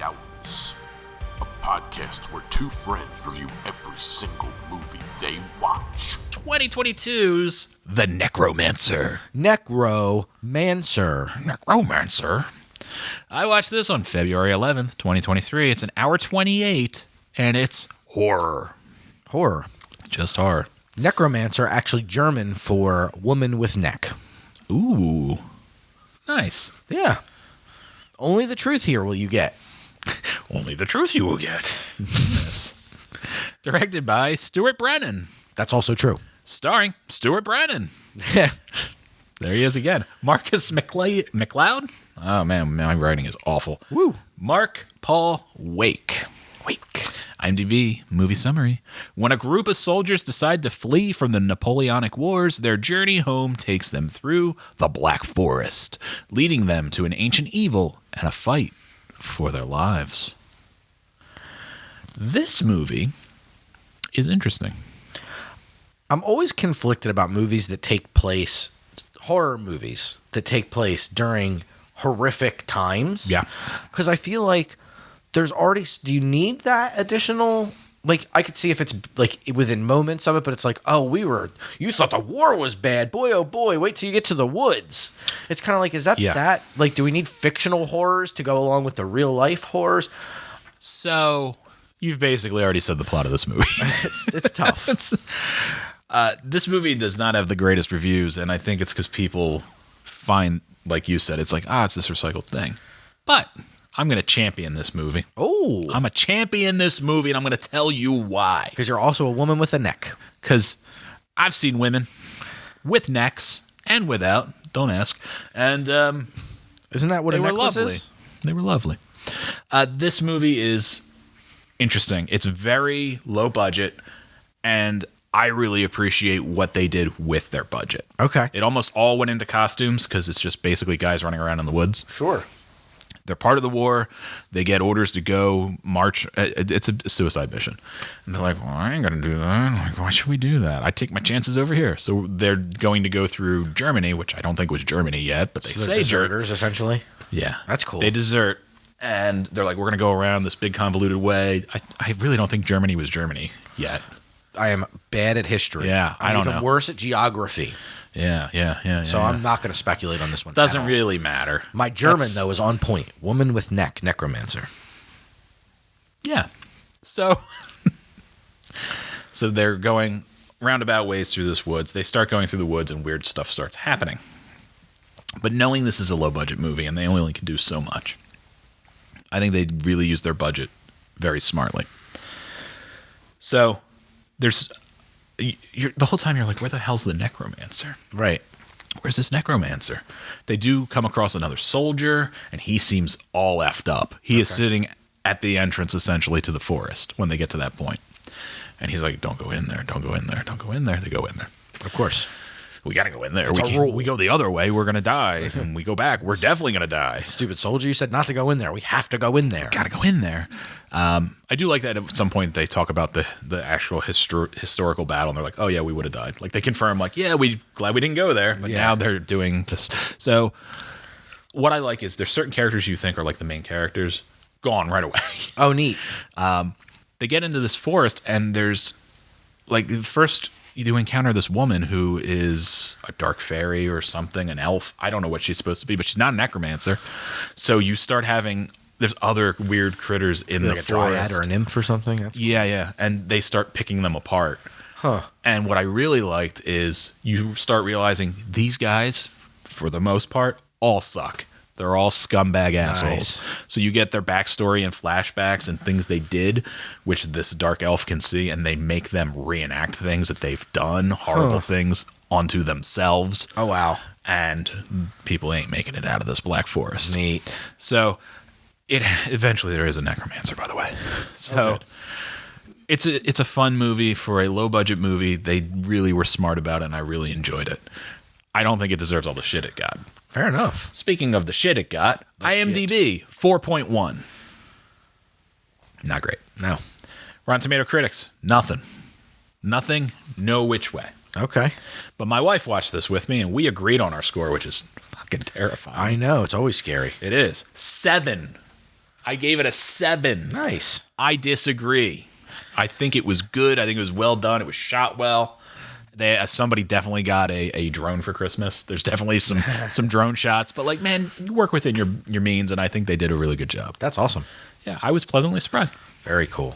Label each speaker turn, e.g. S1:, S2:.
S1: Scowls, a podcast where two friends review every single movie they watch.
S2: 2022's The Necromancer.
S3: Necromancer.
S2: Necromancer. I watched this on February 11th, 2023. It's an hour 28, and it's horror.
S3: Horror.
S2: Just horror.
S3: Necromancer, actually German for woman with neck.
S2: Ooh. Nice.
S3: Yeah. Only the truth here will you get.
S2: Only the truth you will get. Yes. Directed by Stuart Brennan.
S3: That's also true.
S2: Starring Stuart Brennan. There he is again. Marcus McLeod? Oh, man, my writing is awful.
S3: Woo.
S2: Mark Paul Wake. IMDb movie summary. When a group of soldiers decide to flee from the Napoleonic Wars, their journey home takes them through the Black Forest, leading them to an ancient evil and a fight for their lives. This movie is interesting.
S3: I'm always conflicted about movies that take place, horror movies that take place during horrific times.
S2: Yeah.
S3: Because I feel like there's already, do you need that additional, like, I could see if it's like within moments of it, but it's like, oh, you thought the war was bad. Boy, oh boy, wait till you get to the woods. It's kind of like, is that, like, do we need fictional horrors to go along with the real life horrors?
S2: So, you've basically already said the plot of this movie.
S3: It's tough.
S2: This movie does not have the greatest reviews, and I think it's because people find, like you said, it's like, it's this recycled thing. But I'm going to champion this movie.
S3: Oh.
S2: I'm a champion this movie, and I'm going to tell you why.
S3: Because you're also a woman with a neck.
S2: Because I've seen women with necks and without. Don't ask. And
S3: isn't that what a necklace is?
S2: They were lovely. This movie is interesting. It's very low budget, and I really appreciate what they did with their budget.
S3: Okay.
S2: It almost all went into costumes because it's just basically guys running around in the woods.
S3: Sure.
S2: They're part of the war. They get orders to go march. It's a suicide mission. And they're like, well, I ain't going to do that. I'm like, why should we do that? I take my chances over here. So they're going to go through Germany, which I don't think was Germany yet, but they say
S3: deserters, essentially.
S2: Yeah.
S3: That's cool.
S2: They desert, and they're like, we're going to go around this big convoluted way. I really don't think Germany was Germany yet.
S3: I am bad at history.
S2: Yeah, I don't know.
S3: I'm even worse at geography.
S2: Yeah.
S3: So I'm not going to speculate on this one.
S2: Doesn't really matter.
S3: My German, though, is on point. Woman with neck, necromancer.
S2: Yeah. So they're going roundabout ways through this woods. They start going through the woods, and weird stuff starts happening. But knowing this is a low-budget movie, and they only can do so much, I think they really use their budget very smartly. So there's the whole time you're like, where the hell's the necromancer?
S3: Right.
S2: Where's this necromancer? They do come across another soldier, and he seems all effed up. He is sitting at the entrance, essentially, to the forest when they get to that point. And he's like, don't go in there, don't go in there, don't go in there. They go in there.
S3: Of course.
S2: We got to go in there.
S3: Rule.
S2: We go the other way, we're going to die. And we go back, we're definitely going to die.
S3: Stupid soldier, you said not to go in there. We have to go in there.
S2: Got to go in there. I do like that at some point they talk about the actual historical battle, and they're like, oh, yeah, we would have died. Like, they confirm, like, yeah, glad we didn't go there. But now they're doing this. So what I like is there's certain characters you think are like the main characters, gone right away.
S3: Oh, neat.
S2: They get into this forest, and there's, like, first you do encounter this woman who is a dark fairy or something, an elf. I don't know what she's supposed to be, but she's not a necromancer. So you start having, there's other weird critters in the
S3: like a
S2: forest.
S3: dryad or a nymph or something? That's cool.
S2: Yeah. And they start picking them apart.
S3: Huh.
S2: And what I really liked is you start realizing these guys, for the most part, all suck. They're all scumbag assholes.
S3: Nice.
S2: So you get their backstory and flashbacks and things they did, which this dark elf can see, and they make them reenact things that they've done, horrible things, onto themselves.
S3: Oh, wow.
S2: And people ain't making it out of this Black Forest.
S3: Neat.
S2: So eventually there is a necromancer, by the way. So it's a fun movie for a low-budget movie. They really were smart about it, and I really enjoyed it. I don't think it deserves all the shit it got.
S3: Fair enough.
S2: Speaking of the shit it got, IMDb, 4.1. Not great.
S3: No.
S2: Rotten Tomato critics, nothing. Nothing, no which way.
S3: Okay.
S2: But my wife watched this with me, and we agreed on our score, which is fucking terrifying.
S3: I know. It's always scary.
S2: It is. 7 I gave it a 7.
S3: Nice.
S2: I disagree. I think it was good. I think it was well done. It was shot well. Somebody definitely got a drone for Christmas. There's definitely some drone shots, but like, man, you work within your means, and I think they did a really good job.
S3: That's awesome.
S2: Yeah, I was pleasantly surprised.
S3: Very cool.